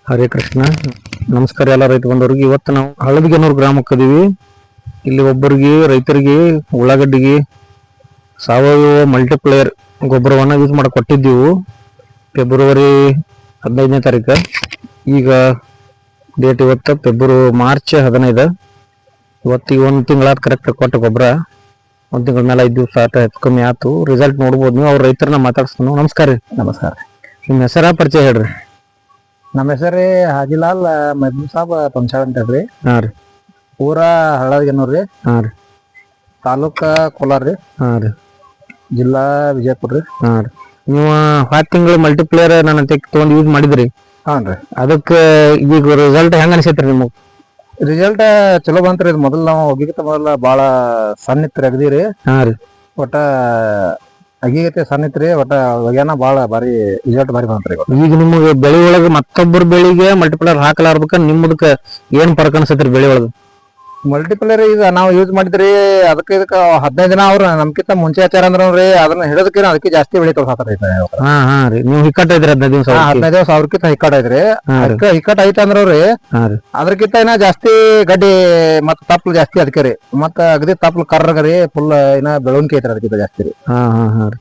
ಹರೇ ಕೃಷ್ಣ. ನಮಸ್ಕಾರ ಎಲ್ಲ ರೈತ ಬಂದವ್ರಿಗೆ. ಇವತ್ತು ನಾವು ಹಳದಿಗೆನೂರು ಗ್ರಾಮಕ್ಕೆ ಅದೀವಿ. ಇಲ್ಲಿ ಒಬ್ಬರಿಗೆ ರೈತರಿಗೆ ಉಳ್ಳಾಗಡ್ಡಿಗೆ ಸಾವಯವ ಮಲ್ಟಿಪ್ಲೇಯರ್ ಗೊಬ್ಬರವನ್ನು ಯೂಸ್ ಮಾಡಕ್ಕೆ ಕೊಟ್ಟಿದ್ದೀವಿ ಫೆಬ್ರವರಿ 15ನೇ ತಾರೀಕು. ಈಗ ಡೇಟ್ ಇವತ್ತು ಮಾರ್ಚ್ 15. ಇವತ್ತಿಗೆ 1 ತಿಂಗಳಾದ ಕರೆಕ್ಟ್ ಕೊಟ್ಟ ಗೊಬ್ಬರ. 1 ತಿಂಗಳ ಮೇಲೆ 5 ದಿವಸ ಹೆಚ್ಚು ಕಮ್ಮಿ ಆಯ್ತು. ರಿಸಲ್ಟ್ ನೋಡ್ಬೋದು ನೀವು. ಅವ್ರ ರೈತರನ್ನ ಮಾತಾಡ್ಸ್ತಾನು. ನಮಸ್ಕಾರ ರೀ. ನಮಸ್ಕಾರ. ನಿಮ್ಮ ಹೆಸರ ಪರಿಚಯ ಹೇಳ್ರಿ. ನಮ್ಮ ಹೆಸರು ಹಾಜಿಲಾಲ್ ಮೆಹಬೂಬ್ ಸಾಬ್ ಪಂಚಾಳ್ ಅಂತ ಹೇಳ್ರಿ. ಹಾ ರೀ. ಊರ ಹಳ್ಳದಿಗೆನೂರು ರೀ. ಹಾ ರೀ. ತಾಲೂಕ ಕೋಲಾರ ರೀ. ಹಾ ರೀ. ಜಿಲ್ಲಾ ವಿಜಯಪುರ ರೀ. ಹಾ ರೀ. ನೀವು 10 ತಿಂಗಳು ಮಲ್ಟಿಪ್ಲೇಯರ್ ನನ್ನ ತಗೊಂಡು ಯೂಸ್ ಮಾಡಿದ್ರಿ. ಹಾನ್ ರೀ. ಅದಕ್ಕೆ ಈಗ ರಿಸಲ್ಟ್ ಹೆಂಗ ಅನ್ಸೈತ್ರಿ ನಿಮಗೆ? ರಿಸಲ್ಟ್ ಚಲೋ ಬಂತ್ರಿ. ಇದು ಮೊದಲು ನಾವು ಹೋಗಿಗಿಂತ ಮೊದಲ ಬಾಳ ಸಣ್ಣ ಇತ್ರಿ ಅಗದಿರಿ. ಹಾ ರೀ. ಒಟ್ಟ ಅಗಿಗತೆ ಸಣ್ಣ ಇತ್ರಿ. ಒಟ್ಟ ಒಗ್ಯಾನ ಬಾಳ ಬಾರಿ ರಿಸಲ್ಟ್ ಬಾರಿ ಬಂತ್ರಿ. ಈಗ ನಿಮಗೆ ಬೆಳೆ ಒಳಗೆ ಮತ್ತೊಬ್ಬರ ಬೆಳೆಗೆ ಮಲ್ಟಿಪ್ಲೇಯರ್ ಹಾಕಲಾರ್ದಕ್ಕ ನಿಮ್ಮದಕ್ಕೆ ಏನ್ ಫರ್ಕ್ ಅನ್ಸತ್ರಿ ಬೆಳೆ ಒಳಗೆ? ಮಲ್ಟಿಪ್ಲೇಯರ್ ಈಗ ನಾವು ಯೂಸ್ ಮಾಡಿದ್ರಿ ಅದಕ್ಕೆ ಇದಕ್ಕ 15 ದಿನ ಅವ್ರ ನಮ್ಕಿಂತ ಮುಂಚೆ ಹಚ್ಚಾರ ಅಂದ್ರಿ. ಅದನ್ನ ಹಿಡದಕ್ಕೆ ಅದಕ್ಕೆ ಜಾಸ್ತಿ ಬೆಳೆ ತೋರ್ಸಾತಾರ. ಹಾ ಹಾ ರೀ. ನೀವು ಹಿಕ್ಕಟ್ಟ ಇದ್ರಿ 15 ದಿವಸ? 15 ದಿವಸ ಅವ್ರಕಿಂತ ಹಿಕ್ಕಟ್ ಐತ್ರಿ. ಹಿಕ್ಕಟ್ ಐತ ಅಂದ್ರಿ. ಅದ್ರಕಿಂತ ಇನ್ನ ಜಾಸ್ತಿ ಗಡ್ಡಿ ಮತ್ತ ತಪ್ಪಲು ಜಾಸ್ತಿ ಅದಕ್ಕೆ ರೀ. ಮತ್ತ ಅಗದಿ ತಪ್ಪಲು ಕರ್ರಗರಿ ಫುಲ್ ಇನ್ನ ಬೆಳವಣಿಗೆ ಐತ್ರಿ ಅದಕ್ಕಿಂತ ಜಾಸ್ತಿ ರೀ. ಹಾ ಹಾ ಹಾ ರೀ.